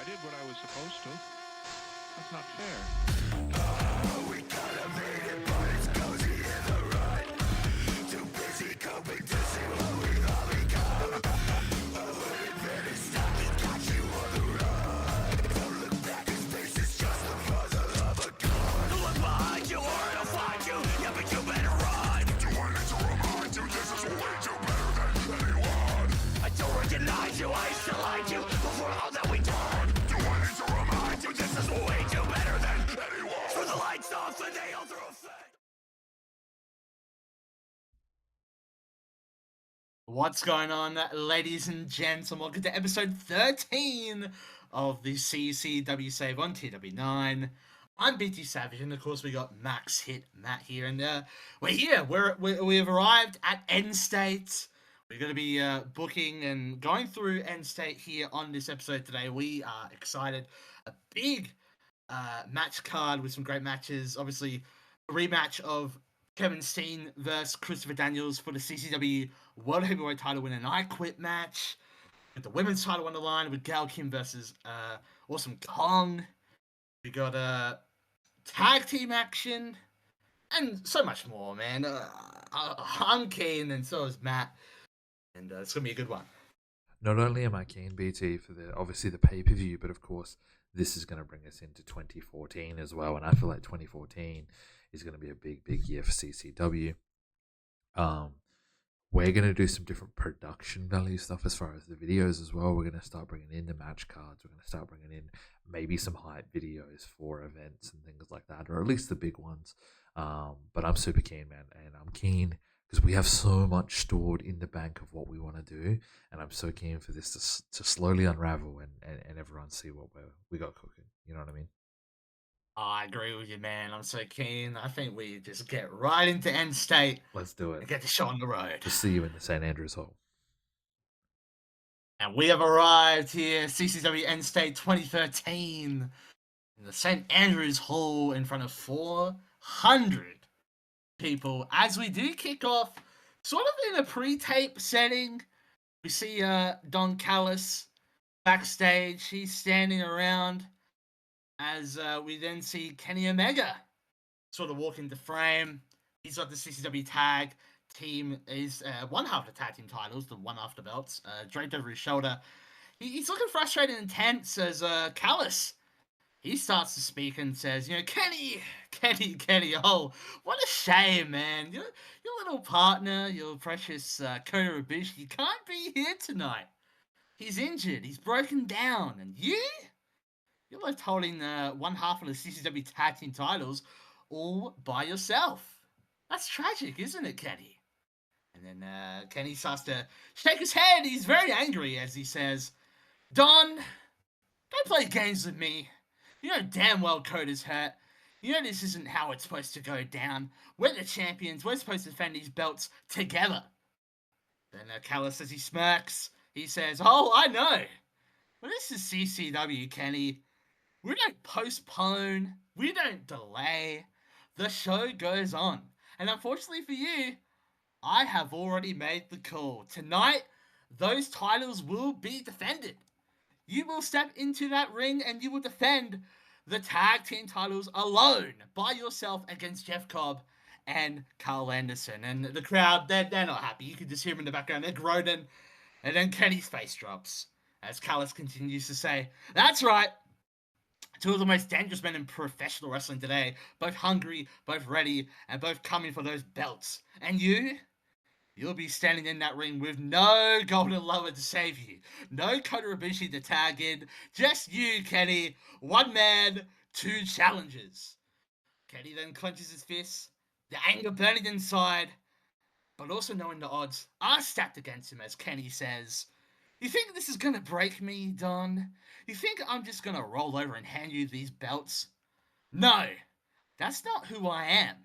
did what I was supposed to. That's not fair. We gotta make it, but it's cozy in the rut. Too busy coping to see what we've all become. A hooded vanish stop, we got you on the run. Don't look back, his face is just the muzzle of a gun. Don't look behind you or it'll find you. Yeah, but you better run. Do I need to remind you this is way too better than anyone? I don't recognize you, I used to like you before all that we done. Do I need to remind you this is way too better than anyone? Turn the lights off and they all through a fence. What's going on, ladies and gents, and welcome to episode 13 of the Ccw Save on TW9. I'm BT Savage, and of course we got Max Hit Matt here, and we're here. We have arrived at Endstate. We're going to be booking and going through Endstate here on this episode today. We are excited. A big match card with some great matches. Obviously, a rematch of Kevin Steen versus Christopher Daniels for the CCW World Heavyweight title win and I Quit match. With the women's title on the line with Gail Kim versus Awesome Kong. We got tag team action and so much more, man. I'm keen, and so is Matt, and it's gonna be a good one. Not only am I keen, BT, for obviously the pay-per-view, but of course this is going to bring us into 2014 as well, and I feel like 2014 is going to be a big year for CCW. We're going to do some different production value stuff as far as the videos as well. We're going to start bringing in the match cards. We're going to start bringing in maybe some hype videos for events and things like that, or at least the big ones. But I'm super keen, man, and I'm keen because we have so much stored in the bank of what we want to do, and I'm so keen for this to slowly unravel and everyone see what we got cooking. You know what I mean? I agree with you, man. I'm so keen. I think we just get right into Endstate Let's do and it. get the show on the road. To see you in the St. Andrews Hall. And we have arrived here, CCW Endstate 2013, in the St. Andrews Hall in front of 400 people. As we do kick off, sort of in a pre-tape setting, we see Don Callis backstage. He's standing around as we then see Kenny Omega sort of walk into frame. He's got the CCW tag team, is one half of the tag team titles, the one after belts, draped over his shoulder. He's looking frustrated and tense as Callis, he starts to speak and says, Kenny, oh, what a shame, man. Your little partner, your precious Kota Ibushi, can't be here tonight. He's injured, he's broken down, and you're left holding one half of the CCW tag team titles all by yourself. That's tragic, isn't it, Kenny? And then Kenny starts to shake his head. He's very angry as he says, Don, don't play games with me. You know damn well Coda's hurt. You know this isn't how it's supposed to go down. We're the champions. We're supposed to defend these belts together. Then Callis, as he smirks, he says, oh, I know. Well, this is CCW, Kenny. We don't postpone. We don't delay. The show goes on. And unfortunately for you, I have already made the call. Tonight, those titles will be defended. You will step into that ring and you will defend the tag team titles alone by yourself against Jeff Cobb and Carl Anderson. And the crowd, they're not happy. You can just hear them in the background. They're groaning. And then Kenny's face drops as Callis continues to say, that's right. Two of the most dangerous men in professional wrestling today, both hungry, both ready, and both coming for those belts. And you'll be standing in that ring with no Golden Lover to save you, no Kota Ibushi to tag in, just you, Kenny, one man, two challenges. Kenny then clenches his fists, the anger burning inside, but also knowing the odds are stacked against him, as Kenny says, you think this is gonna break me, Don? You think I'm just gonna roll over and hand you these belts? No, that's not who I am.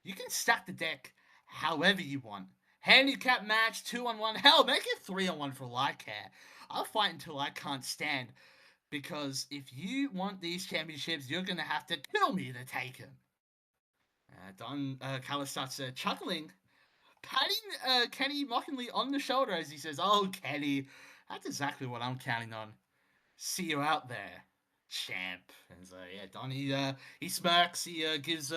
You can stack the deck however you want. Handicap match, 2-on-1, hell, make it 3-on-1 for all I care. I'll fight until I can't stand, because if you want these championships, you're gonna have to kill me to take them. Don Callis starts chuckling, patting Kenny mockingly on the shoulder as he says, oh, Kenny, that's exactly what I'm counting on. see you out there, champ. And so yeah, Don he smirks, he gives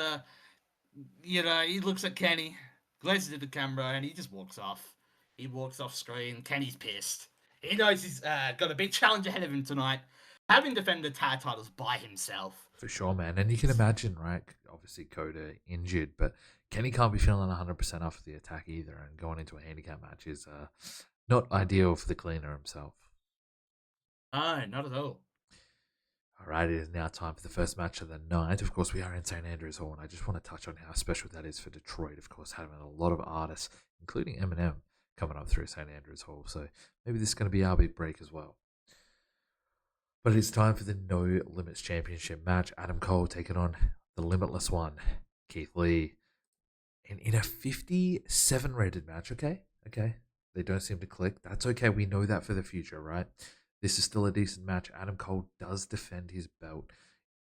he looks at Kenny, glances at the camera, and he just walks off. He walks off screen. Kenny's pissed. He knows he's got a big challenge ahead of him tonight, having defended the tag titles by himself. For sure, man. And you can imagine, right? Obviously, Coda injured, but Kenny can't be feeling 100% after the attack either. And going into a handicap match is not ideal for the cleaner himself. No, not at all. All right, it is now time for the first match of the night. Of course, we are in St. Andrews Hall, and I just want to touch on how special that is for Detroit. Of course, having a lot of artists, including Eminem, coming up through St. Andrews Hall. So maybe this is going to be our big break as well. But it's time for the No Limits Championship match. Adam Cole taking on the Limitless One, Keith Lee. And in a 57 rated match, okay? They don't seem to click. That's okay. We know that for the future, right? This is still a decent match. Adam Cole does defend his belt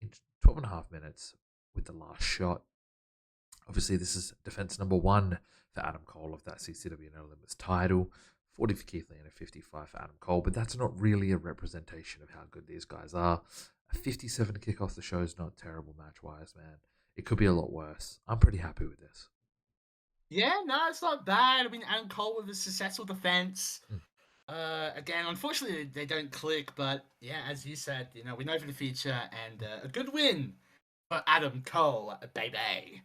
in 12 and a half minutes with the last shot. Obviously, this is defense number 1 for Adam Cole of that CCW No Limits title. 40 for Keith Lee and a 55 for Adam Cole, but that's not really a representation of how good these guys are. A 57 to kick off the show is not terrible match-wise, man. It could be a lot worse. I'm pretty happy with this. Yeah, no, it's not bad. I mean, Adam Cole with a successful defense. Again, unfortunately, they don't click, but yeah, as you said, we know for the future, and a good win for Adam Cole, baby.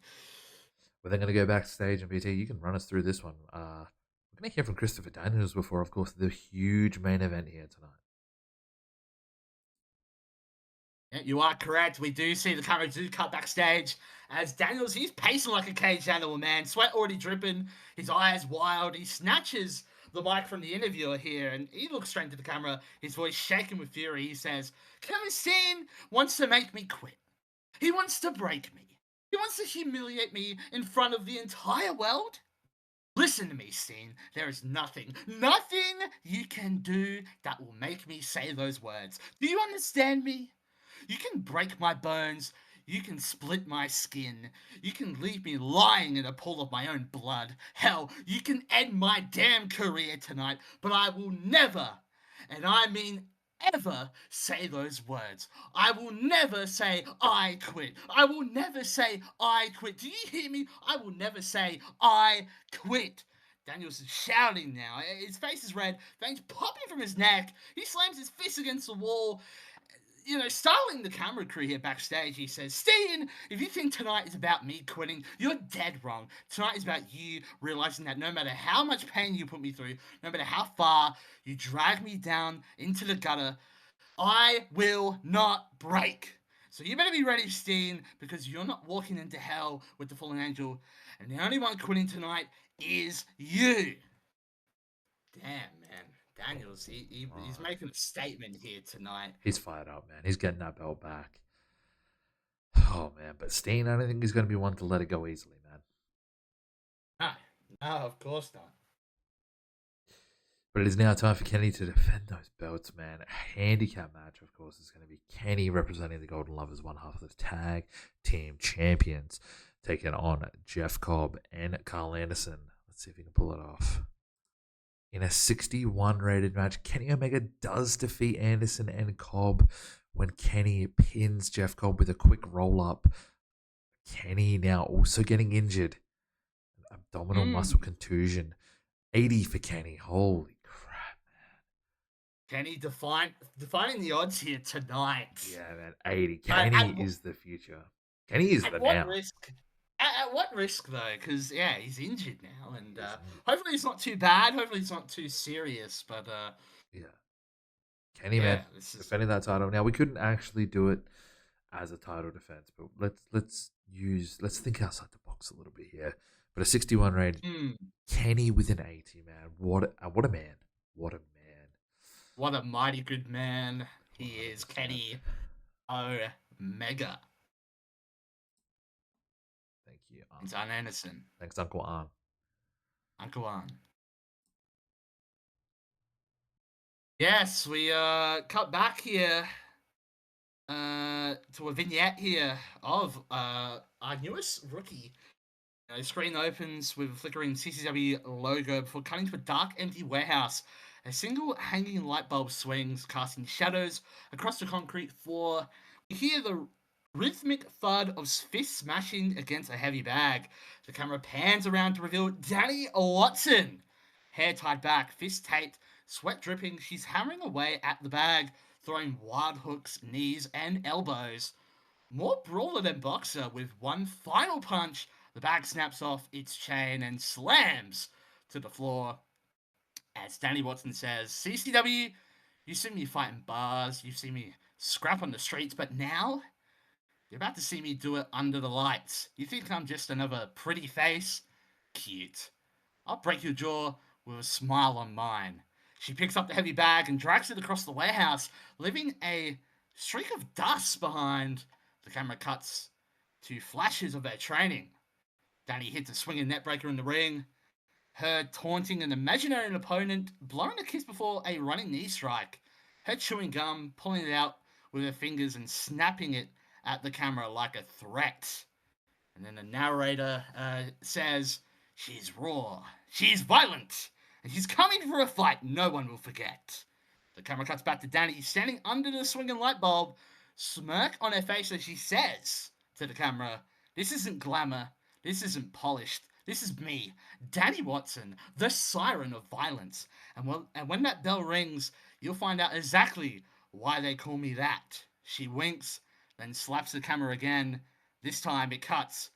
We're then going to go backstage, and BT, you can run us through this one. We're going to hear from Christopher Daniels before, of course, the huge main event here tonight. Yeah, you are correct. We do see the camera do cut backstage as Daniels, he's pacing like a caged animal, man. Sweat already dripping, his eyes wild. He snatches the mic from the interviewer here, and he looks straight into the camera, his voice shaking with fury. He says, Kevin Steen wants to make me quit. He wants to break me. He wants to humiliate me in front of the entire world. Listen to me, Steen. There is nothing you can do that will make me say those words. Do you understand me? You can break my bones. You can split my skin. You can leave me lying in a pool of my own blood. Hell, you can end my damn career tonight, but I will never, and I mean ever, say those words. I will never say I quit. I will never say I quit. Do you hear me? I will never say I quit. Daniels is shouting now. His face is red, veins popping from his neck. He slams his fist against the wall. Startling the camera crew here backstage, he says, Steen, if you think tonight is about me quitting, you're dead wrong. Tonight is about you realizing that no matter how much pain you put me through, no matter how far you drag me down into the gutter, I will not break. So you better be ready, Steen, because you're not walking into hell with the fallen angel, and the only one quitting tonight is you. Damn, man. Daniels, he's making a statement here tonight. He's fired up, man. He's getting that belt back. Oh, man. But Steen, I don't think he's going to be one to let it go easily, man. No, of course not. But it is now time for Kenny to defend those belts, man. A handicap match, of course, is going to be Kenny representing the Golden Lovers, one half of the tag team champions, taking on Jeff Cobb and Carl Anderson. Let's see if he can pull it off. In a 61 rated match, Kenny Omega does defeat Anderson and Cobb when Kenny pins Jeff Cobb with a quick roll up. Kenny now also getting injured. Abdominal muscle contusion. 80 for Kenny. Holy crap, man. Kenny defining the odds here tonight. Yeah, man. 80. Kenny is the future. Kenny is the now. At what risk, though? Because, yeah, he's injured now, and hopefully it's not too bad. Hopefully it's not too serious, but... yeah. Kenny, man, defending that title. Now, we couldn't actually do it as a title defense, but let's think outside the box a little bit here. But a 61 rated Kenny with an 80, man. What a man. What a man. What a mighty good man he is, Kenny Omega. Thank you, It's Arn Anderson. Thanks, Uncle Arn. Uncle Arn. Yes, we cut back here to a vignette here of our newest rookie. The screen opens with a flickering CCW logo before cutting to a dark, empty warehouse A single hanging light bulb swings, casting shadows across the concrete floor. We hear the rhythmic thud of fists smashing against a heavy bag. The camera pans around to reveal Danny Watson. Hair tied back, fist taped, sweat dripping, she's hammering away at the bag, throwing wild hooks, knees, and elbows. More brawler than boxer, with one final punch, the bag snaps off its chain and slams to the floor. As Danny Watson says, CCW, you've seen me fight in bars, you've seen me scrap on the streets, but now you're about to see me do it under the lights. You think I'm just another pretty face? Cute. I'll break your jaw with a smile on mine. She picks up the heavy bag and drags it across the warehouse, leaving a streak of dust behind. The camera cuts to flashes of their training. Danny hits a swinging neckbreaker in the ring, her taunting an imaginary opponent, blowing a kiss before a running knee strike, her chewing gum, pulling it out with her fingers and snapping it at the camera like a threat. And then the narrator says, she's raw, she's violent, and she's coming for a fight no one will forget. The camera cuts back to Danny standing under the swinging light bulb, smirk on her face as she says to the camera, this isn't glamour, this isn't polished, this is me, Danny Watson, the siren of violence. And when that bell rings, you'll find out exactly why they call me that. She winks, then slaps the camera again. This time it cuts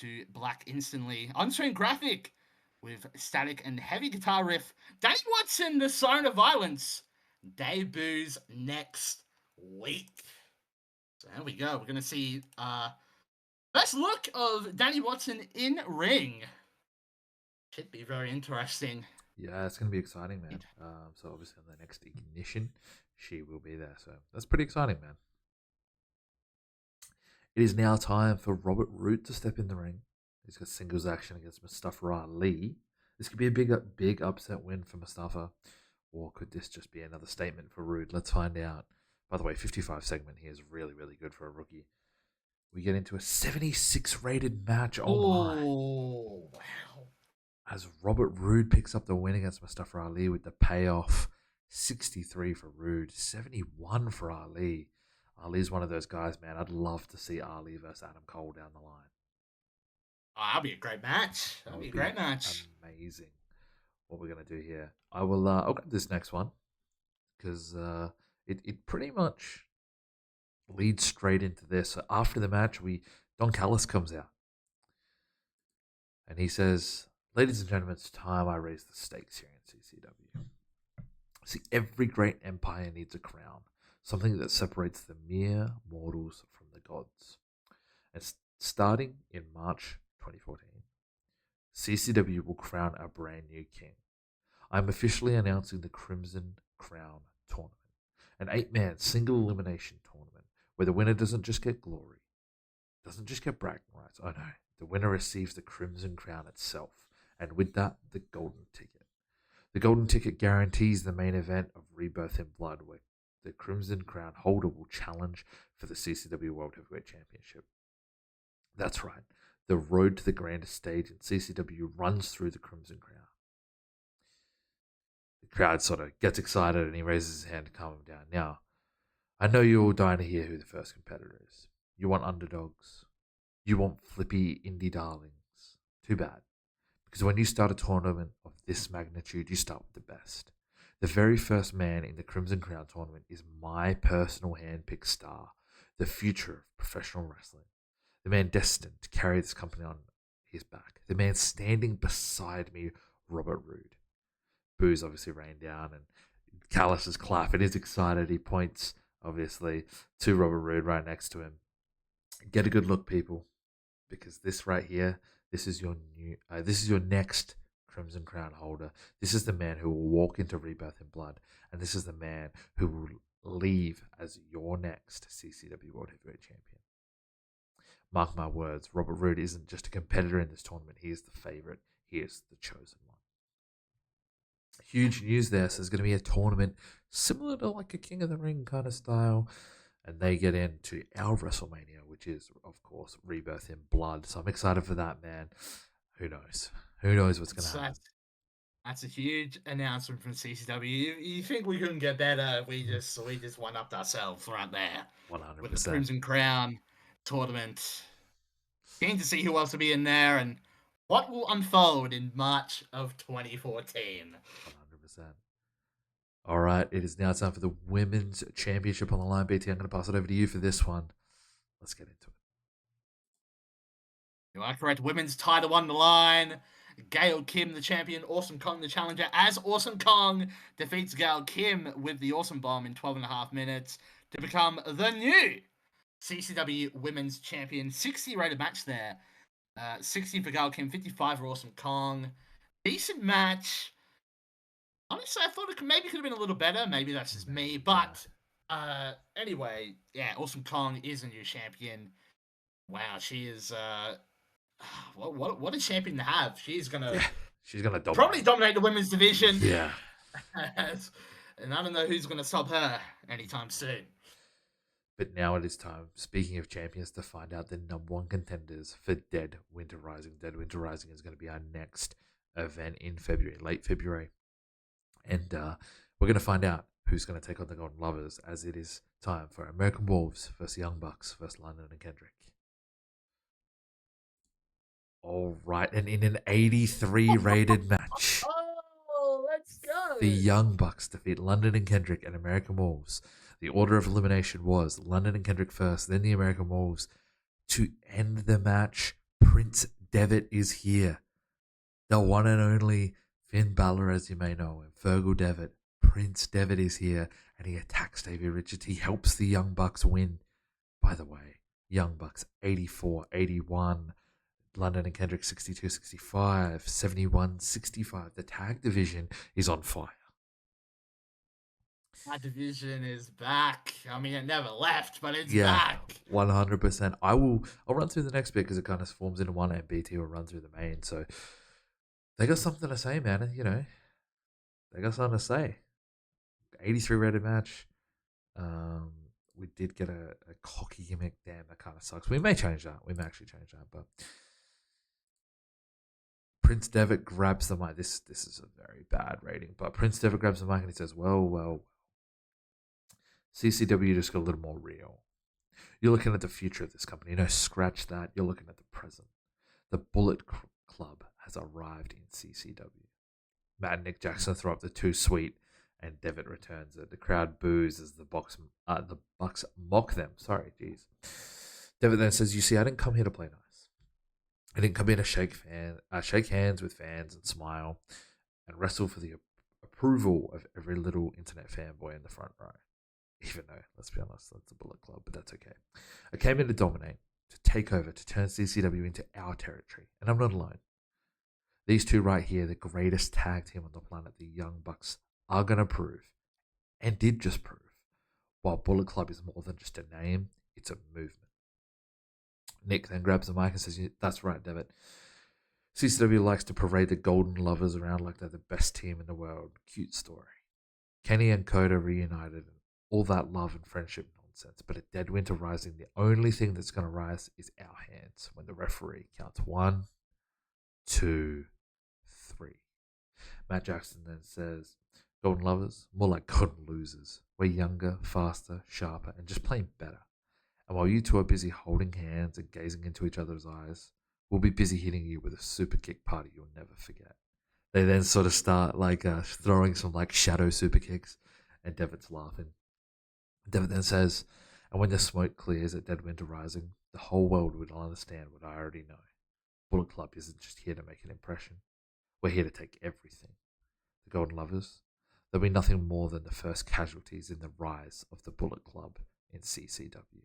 to black instantly. On-screen graphic with static and heavy guitar riff. Danny Watson, the siren of violence, debuts next week. So there we go. We're going to see first look of Danny Watson in ring. Should be very interesting. Yeah, it's going to be exciting, man. So obviously on the next Ignition, she will be there. So that's pretty exciting, man. It is now time for Robert Roode to step in the ring. He's got singles action against Mustafa Ali. This could be a big upset win for Mustafa, or could this just be another statement for Roode? Let's find out. By the way, 55 segment here is really, really good for a rookie. We get into a 76 rated match. Oh my. Wow. As Robert Roode picks up the win against Mustafa Ali with the payoff. 63 for Roode, 71 for Ali. Ali's one of those guys, man. I'd love to see Ali versus Adam Cole down the line. Oh, that'll be a great match. That'll be a great match. Amazing. What we're gonna do here? I'll grab this next one because it pretty much leads straight into this. So after the match, Don Callis comes out and he says, "Ladies and gentlemen, it's time I raise the stakes here in CCW. See, every great empire needs a crown, something that separates the mere mortals from the gods. And starting in March 2014, CCW will crown a brand new king. I'm officially announcing the Crimson Crown Tournament, an 8-man single elimination tournament where the winner doesn't just get glory, doesn't just get bragging rights. Oh no, the winner receives the Crimson Crown itself, and with that, the golden ticket. The golden ticket guarantees the main event of Rebirth in Blood, where the Crimson Crown holder will challenge for the CCW World Heavyweight Championship. That's right, the road to the grandest stage in CCW runs through the Crimson Crown. The crowd sort of gets excited and he raises his hand to calm him down. Now, I know you're all dying to hear who the first competitor is. You want underdogs. You want flippy indie darlings. Too bad. Because when you start a tournament of this magnitude, you start with the best. The very first man in the Crimson Crown tournament is my personal hand-picked star, the future of professional wrestling, the man destined to carry this company on his back, the man standing beside me, Robert Roode. Boos obviously rained down and Callis is clapping. He's excited. He points, obviously, to Robert Roode right next to him. Get a good look, people, because this right here, this is your next Crimson Crown holder. This is the man who will walk into Rebirth in Blood, and this is the man who will leave as your next CCW World Heavyweight Champion. Mark my words, Robert Roode isn't just a competitor in this tournament. He is the favorite. He is the chosen one. Huge news there. So there's going to be a tournament similar to like a King of the Ring kind of style, and they get into our WrestleMania, which is, of course, Rebirth in Blood. So I'm excited for that, man. Who knows? Who knows what's going to happen? That's a huge announcement from CCW. You think we couldn't get better? We just one upped ourselves right there with the 100%. Crimson Crown tournament. Keen to see who else will be in there and what will unfold in March of 2014. 100%. All right, it is now time for the Women's Championship on the line. BT, I'm going to pass it over to you for this one. Let's get into it. You are correct. Women's title on the line. Gail Kim, the champion. Awesome Kong, the challenger. As Awesome Kong defeats Gail Kim with the Awesome Bomb in 12.5 minutes to become the new CCW Women's Champion. 60 rated match there. 60 for Gail Kim, 55 for Awesome Kong. Decent match. Honestly, I thought it maybe could have been a little better. Maybe that's just me. But anyway, yeah, Awesome Kong is a new champion. Wow, she is what a champion to have. She's gonna dominate. Probably dominate the women's division. Yeah. And I don't know who's gonna stop her anytime soon. But now it is time, speaking of champions, to find out the number one contenders for Dead Winter Rising. Dead Winter Rising is going to be our next event in February, late February. And we're going to find out who's going to take on the Golden Lovers, as it is time for American Wolves versus Young Bucks versus London and Kendrick. All right, and in an 83 rated match, Let's go. the Young Bucks defeat London and Kendrick and American Wolves. The order of elimination was London and Kendrick first, then the American Wolves. To end the match, Prince Devitt is here. The one and only Finn Balor, as you may know, and Fergal Devitt. Prince Devitt is here, and he attacks Davey Richards. He helps the Young Bucks win. By the way, Young Bucks 84-81. London and Kendrick 62-65, 71-65. The tag division is on fire. That division is back. I mean, it never left, but it's back. 100%. I'll run through the next bit because it kind of forms into one, and BT will run through the main. So they got something to say, man. You know, they got something to say. 83 rated match. We did get a cocky gimmick. Damn, that kind of sucks. We may change that. We may actually change that, but Prince Devitt grabs the mic. This is a very bad rating, but Prince Devitt grabs the mic and he says, well, CCW just got a little more real. You're looking at the future of this company. No, scratch that. You're looking at the present. The Bullet Club has arrived in CCW. Matt and Nick Jackson throw up the too sweet, and Devitt returns it. The crowd boos as the Bucks mock them. Sorry, jeez. Devitt then says, "You see, I didn't come here to play nice. I didn't come here to shake hands with fans and smile and wrestle for the approval of every little internet fanboy in the front row. Even though, let's be honest, that's a Bullet Club, but that's okay. I came in to dominate, to take over, to turn CCW into our territory, and I'm not alone. These two right here, the greatest tag team on the planet, the Young Bucks, are going to prove, and did just prove, while Bullet Club is more than just a name, it's a movement." Nick then grabs the mic and says, "That's right, Devitt. CCW likes to parade the Golden Lovers around like they're the best team in the world. Cute story. Kenny and Coda reunited and all that love and friendship nonsense. But at Dead Winter Rising, the only thing that's going to rise is our hands when the referee counts 1, 2, 3. Matt Jackson then says, "Golden Lovers, more like Golden Losers. We're younger, faster, sharper, and just plain better. And while you two are busy holding hands and gazing into each other's eyes, we'll be busy hitting you with a super kick party you'll never forget." They then sort of start throwing some shadow super kicks, and Devitt's laughing. Devitt then says, "And when the smoke clears at Dead Winter Rising, the whole world will understand what I already know. Bullet Club isn't just here to make an impression. We're here to take everything. The Golden Lovers, they'll be nothing more than the first casualties in the rise of the Bullet Club in CCW."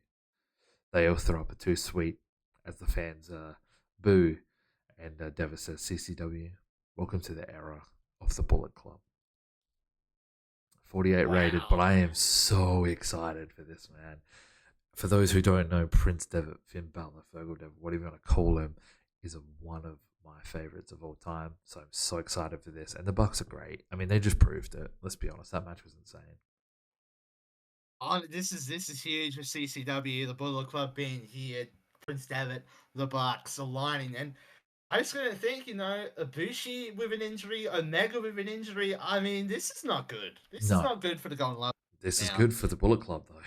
They all throw up a too sweet as the fans boo, and Devitt says, "CCW, welcome to the era of the Bullet Club." 48 rated, but I am so excited for this, man. For those who don't know, Prince Devitt, Finn Balor, Fergal Devitt, whatever you want to call him, is one of my favorites of all time. So I'm so excited for this. And the Bucks are great. I mean, they just proved it. Let's be honest, that match was insane. This is huge for CCW. The Bullet Club being here, Prince Devitt, the Bucks aligning, and I just gonna think, Ibushi with an injury, Omega with an injury. I mean, this is not good. This is No, not good for the Golden Glove. this is Now, good for the Bullet Club though.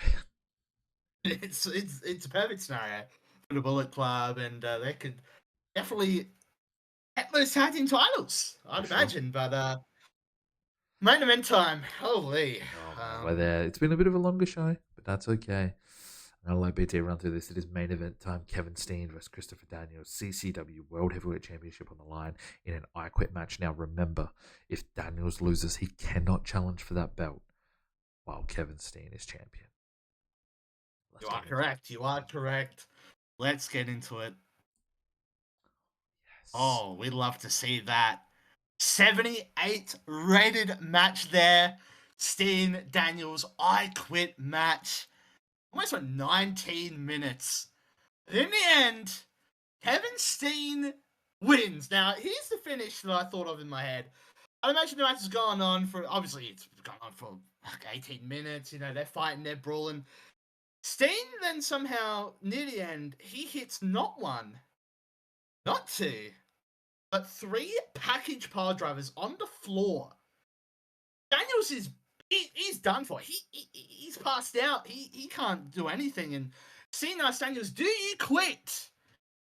it's a perfect scenario for the Bullet Club, and they could definitely get those tag team titles, I'd For sure. imagine. But main event time, holy! Oh man, we're there. It's been a bit of a longer show, but that's okay. I'm gonna let BT run through this. It is main event time. Kevin Steen versus Christopher Daniels, CCW World Heavyweight Championship on the line in an I Quit match. Now remember, if Daniels loses, he cannot challenge for that belt while Kevin Steen is champion. You are correct. You are correct. Let's get into it. Yes. Oh, we'd love to see that. 78 rated match there. Steen Daniels I Quit match. Almost went 19 minutes. But in the end, Kevin Steen wins. Now, here's the finish that I thought of in my head. I imagine the match has gone on for, obviously, it's gone on for like 18 minutes. They're fighting, they're brawling. Steen then somehow, near the end, he hits not one, not two, but 3 package power drivers on the floor. Daniels is he's done for. He's passed out. He can't do anything. And Steen asks Daniels, "Do you quit?"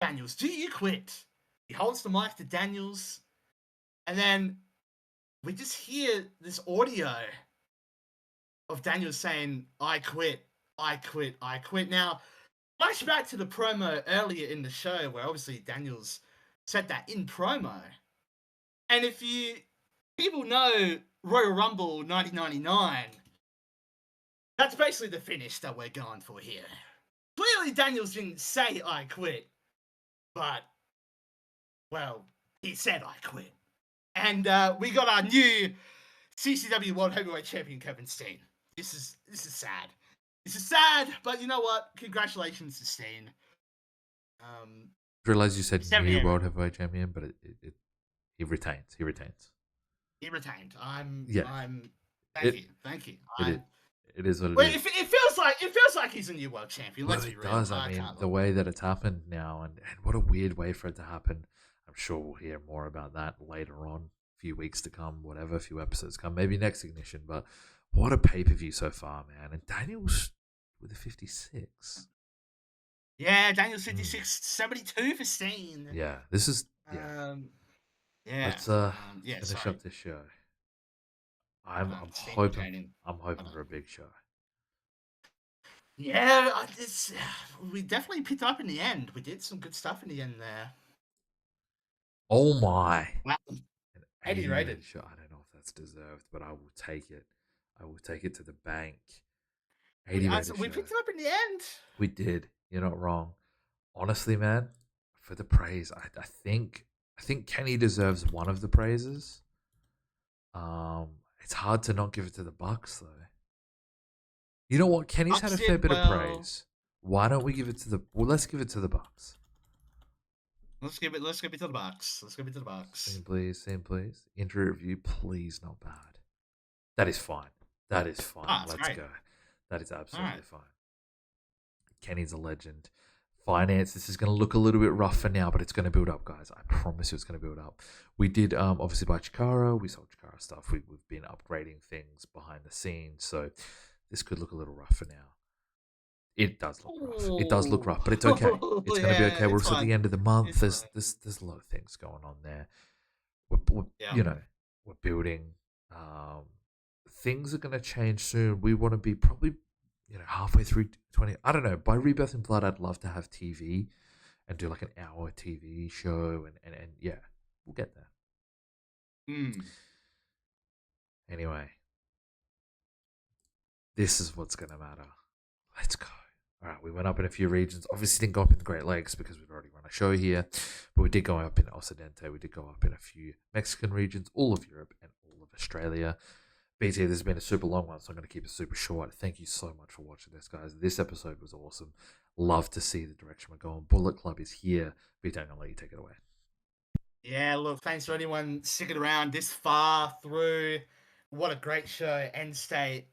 Daniels, "Do you quit?" He holds the mic to Daniels, and then we just hear this audio of Daniels saying, "I quit, I quit, I quit." Now, flashback to the promo earlier in the show where obviously Daniels said that in promo. And if people know Royal Rumble 1999, that's basically the finish that we're going for here. Clearly Daniels didn't say I quit, but, well, he said I quit. And we got our new CCW World Heavyweight Champion, Kevin Steen. This is sad. This is sad, but you know what? Congratulations to Steen. Realize you said new 78. World Heavyweight Champion, but he retains. He retains. He retained. Thank you. It is what it Well, is. it feels like he's a new world champion. Well, Let's be it real. does. I mean, the way that it's happened now, and what a weird way for it to happen. I'm sure we'll hear more about that later on, a few weeks to come, whatever, a few episodes come, maybe next Ignition. But what a pay per view so far, man! And Daniels with a 56. Yeah, Daniel's 56, 72 for Steen. Yeah, this is yeah. Yeah. Let's finish up this show. I'm hoping for a big show. Yeah, we definitely picked up in the end. We did some good stuff in the end there. Oh my! Wow. An 80 rated show. I don't know if that's deserved, but I will take it. I will take it to the bank. 80 rated we picked it up in the end. We did. You're not wrong. Honestly, man, for the praise, I think Kenny deserves one of the praises. It's hard to not give it to the Bucks though. You know what? Kenny's had a fair bit of praise. Why don't we give it to the? Well, let's give it to the Bucks. Let's give it to the Bucks. Same please. Injury review, please, not bad. That is fine. Let's great. go. That is absolutely fine. Kenny's a legend. Finance, this is going to look a little bit rough for now, but it's going to build up, guys. I promise you it's going to build up. We did obviously buy Chikara. We sold Chikara stuff. We've been upgrading things behind the scenes, so this could look a little rough for now. It does look rough. It does look rough, but it's okay. It's going to be okay. We're at the end of the month. There's a lot of things going on there. We're building. Things are going to change soon. We want to be probably halfway through 20. I don't know. By Rebirth in Blood, I'd love to have TV and do like an hour TV show, and yeah, we'll get there. Anyway, this is what's going to matter. Let's go. All right, we went up in a few regions. Obviously, didn't go up in the Great Lakes because we've already run a show here, but we did go up in Occidente. We did go up in a few Mexican regions, all of Europe, and all of Australia. BT, this has been a super long one, so I'm going to keep it super short. Thank you so much for watching this, guys. This episode was awesome. Love to see the direction we're going. Bullet Club is here. BT, I'm going to let you take it away. Yeah, look, thanks for anyone sticking around this far through. What a great show, Endstate.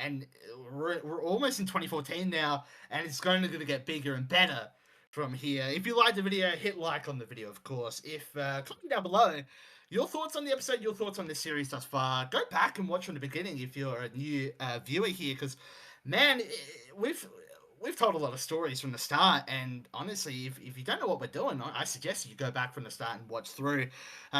And we're almost in 2014 now, and it's going to get bigger and better from here. If you liked the video, hit like on the video, of course. If comment down below your thoughts on the episode, your thoughts on this series thus far. Go back and watch from the beginning if you're a new viewer here, because man, we've told a lot of stories from the start, and honestly, if you don't know what we're doing, I suggest you go back from the start and watch through.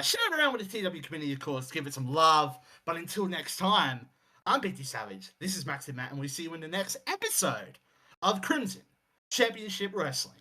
Share it around with the TW community, of course. Give it some love. But until next time, I'm BT Savage. This is Max and Matt, and we see you in the next episode of Crimson Championship Wrestling.